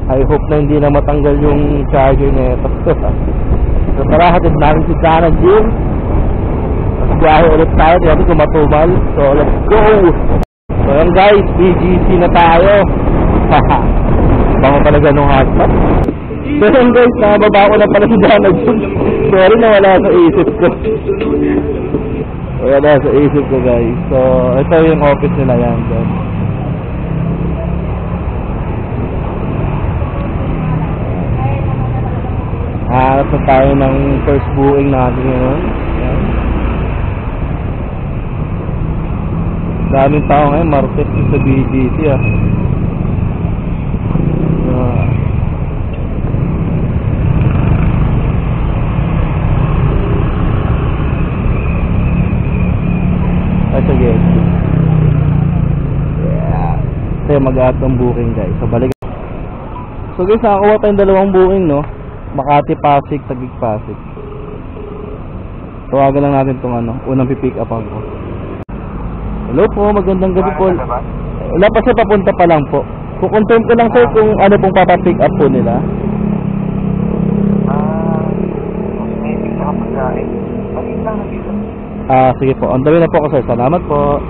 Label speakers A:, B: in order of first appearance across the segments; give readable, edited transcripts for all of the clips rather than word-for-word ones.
A: I hope na hindi na matanggal yung charger na ito. So tara, hatid natin si Sana Jim. Tapos biyahe ulit tayo, dito kumatumal. So let's go. So yan guys, BGC na tayo. Bango talaga nung hotspot. So yan guys, nakababa ko na pala si Sana Jim. Sorry na wala sa isip ko. Wala sa isip ko guys. So ito yung office nila yan guys. Hanap na tayo ng first booking natin ngayon. Ayan. Daming tao ngayon, Martes sa BGC ah. Sige. Yeah. Tayo mag-aat ng booking guys. So balik. So guys, nakakuha tayong dalawang booking no. Makati Pasig, Taguig Pasig. Tawagan lang natin tong unang pipick up ako. Hello po, magandang gabi po. Wala pa siya, papunta pa lang po. Kukonfirm ko lang sir kung ano pong papapick up po nila. Sige po, on the way na po ako sir. Salamat po.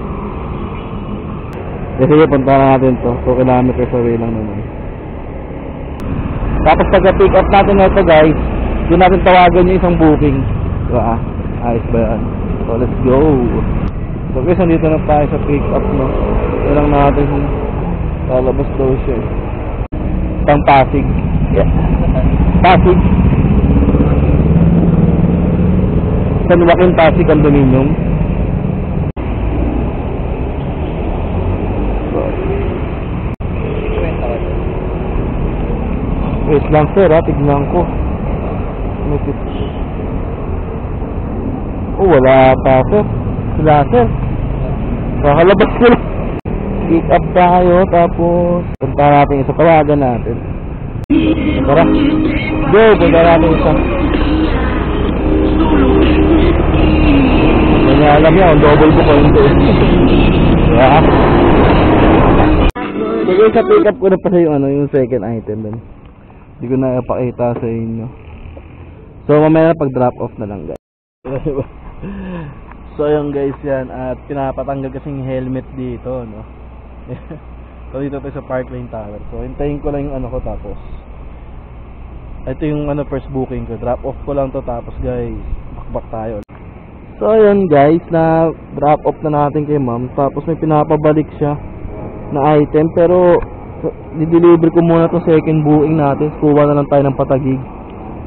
A: Sige, punta na natin to. 2 kilometers away lang naman. Tapos pagka-pick up natin na ito guys, doon natin tawagan yung isang booking. Diba? Ayos ba yan? So let's go. So guys, nandito na tayo sa pick up no. Ito lang natin lalabas daw siya. Pang Pasig. Yeah. Pasig. San Joaquin Pasig Condominium. Wait lang sir ha, tignan ko. Oh, wala pa sir. Sila sir. Kakalabas ko lang. Pick up tayo, tapos punta natin isa, tawagan natin. Tara. Go, punta natin isa. Hindi alam niya, ang double ko pa hindi. Yeah. Sige, sa pick up ko na pa sa yung second item dun. Hindi ko na ipakita sa inyo. So mamaya pag drop off na lang guys. So ayun guys yan. At pinapatanggal kasing helmet dito no. So dito tayo sa Park Lane Tower. So hintayin ko lang yung ko tapos ito yung first booking ko. Drop off ko lang to tapos guys bakbak tayo. So ayun guys, na drop off na natin kay ma'am. Tapos may pinapabalik siya na item pero di-deliver ko muna to second booking natin. Kuha na lang tayo ng Patagig.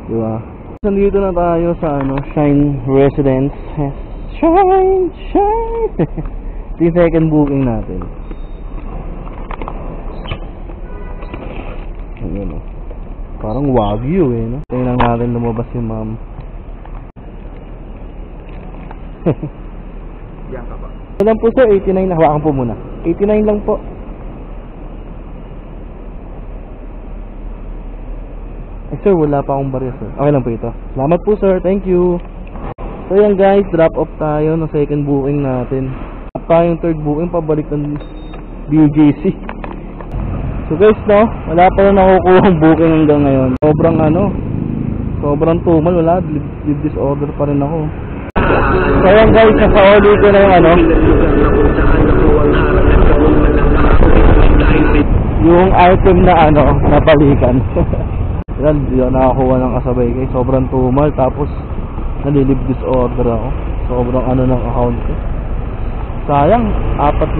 A: Diba? Nandito na tayo sa Shine Residence. Shine! Ito yung second booking natin. Ayan o. Parang Wagyu eh no? Tingnan natin lumabas yung ma'am. Yan ka ba? Ilan po sir? 89 na. Hawakan po muna. 89 lang po. Sir, wala pa akong barya sir. Okay lang po ito. Salamat po sir, thank you. So yan guys, drop off tayo ng second booking natin. Pa yung third booking, pabalik ng BGC. So guys no, wala pa rin nakukuha ang booking hanggang ngayon. Sobrang tumal, wala, leave disorder pa rin ako. So yan guys, nasa oli ko na yung item na napalikan. Yan, di ako nakakuha ng kasabay guys. Sobrang tumal. Tapos nalilib disorder ako. Sobrang ng account ko. Sayang, apat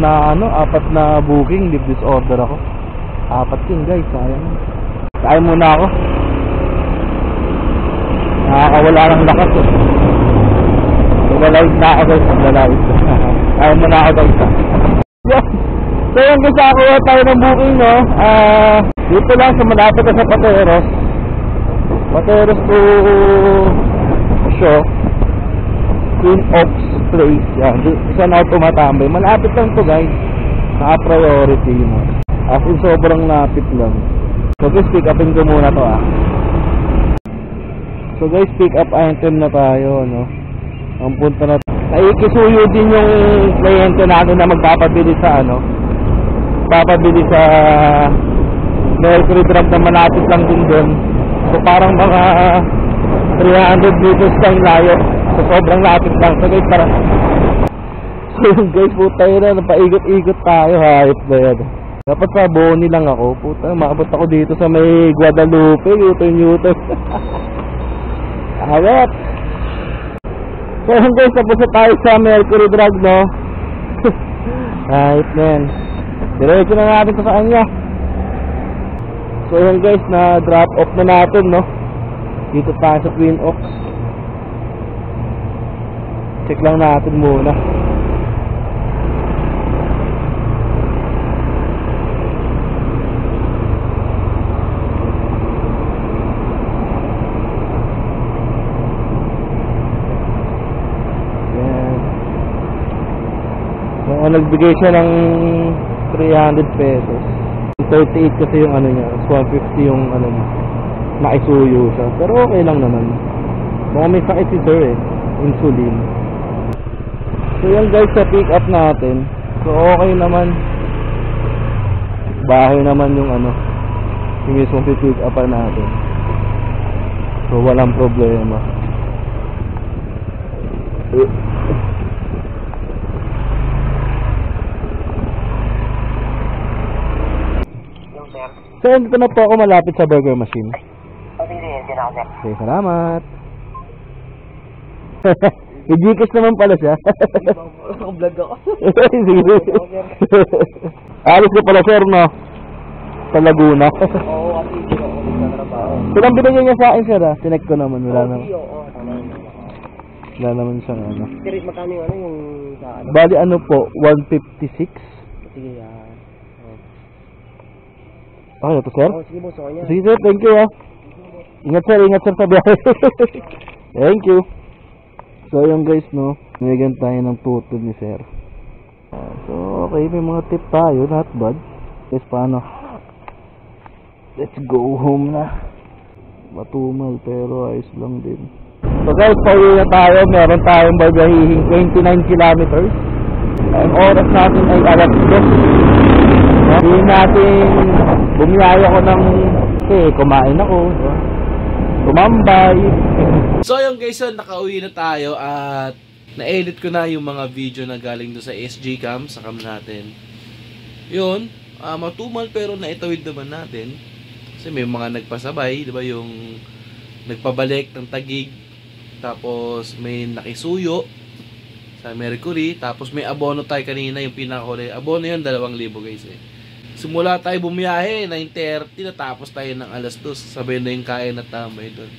A: na booking, live disorder ako. 4 yun guys, sayang. Kain muna ako. Nakakawala ng lakas eh. Magla-live na ako guys, magla-live. Kain muna ako guys ha. So yan guys, nakakuha tayo ng booking no. Dito lang sa malapit na sa Pateros to show Queen Oaks Place. Yan, saan ako tumatambay. Malapit lang to guys. Naka-priority mo. As in sobrang lapit lang. So guys, pick upin ko muna to So guys, pick up item na tayo no. Ang punta na naikisuyo din yung kliyente natin na magpapabili sa Mercury Drive na malapit lang din doon. So parang mga 300 meters lang layo. So sobrang lapit lang. So guys, parang so yun guys, puta yun na, napaigot-igot tayo, hayop na yan. Dapat sa Boni lang ako, puta, makabot ako dito sa may Guadalupe, U-turn. Awet! So yun guys, tapos na tayo sa Mercury Drive, no? Hayop na yan. Diretso na natin sa kanya. So yun guys, na drop off na natin, no? Dito tayo sa Twin Oaks. Check lang natin muna. Nagbigay siya ng 300 pesos. 38 kasi yung ano niya, 150 yung ano niya. Naisuyo siya. Pero okay lang naman. Mukhang may sakit si sir eh. Insulin. So yan guys, sa pick up natin. So okay naman. Bahay naman yung ano. Yung mismong pick up natin. So walang problema. So, dito na po ako malapit sa burger machine. Okay, salamat. May Gcash naman pala siya.
B: Vlog ako.
A: Sige. Alis ko pala sir, no? Sa Laguna.
B: Oo, kasi hindi ako nagtatrabaho.
A: So, lang binigyan niya sa akin sir, ha? Sinek ko naman, wala naman.
B: Oo, tama.
A: Wala naman siyang ano.
B: Pero magkano yung ano yung sa ano?
A: Bali ano po, 156.
B: Sige,
A: Okay na to sir?
B: oh, sige boss, okay niya.
A: Sige sir, thank you ha. Ingat sir sa biyahe. Thank you. So yung guys no, nilagyan tayo ng tutod ni sir. So okay, may mga tip tayo, not bad. Guys, paano? Let's go home na. Matumal pero ayos lang din. So guys, pauwi na tayo. Meron tayong bagahihing 29 kilometers. Ang oras natin ay alas 2. Hindi natin bumiyaya ko ng kumain ako, tumambay.
C: So yung guys, nakauwi na tayo at na-edit ko na yung mga video na galing do sa SG cam, sa cam natin. Yun, matumal pero naitawid naman natin. Kasi may mga nagpasabay, di ba, yung nagpabalik ng Taguig, tapos may nakisuyo sa Mercury, tapos may abono tayo kanina, yung pinakahuli. Abono yun, 2,000 guys eh. Simula tayo bumiyahe, 9:30, natapos tayo ng alas 2, sabay na yung kain at tambay doon.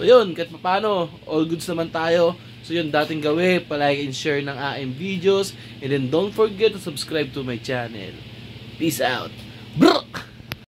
C: So yun, kahit paano, all goods naman tayo. So yun, dating gawin, palike and share ng aking videos, and then don't forget to subscribe to my channel. Peace out. Brrr!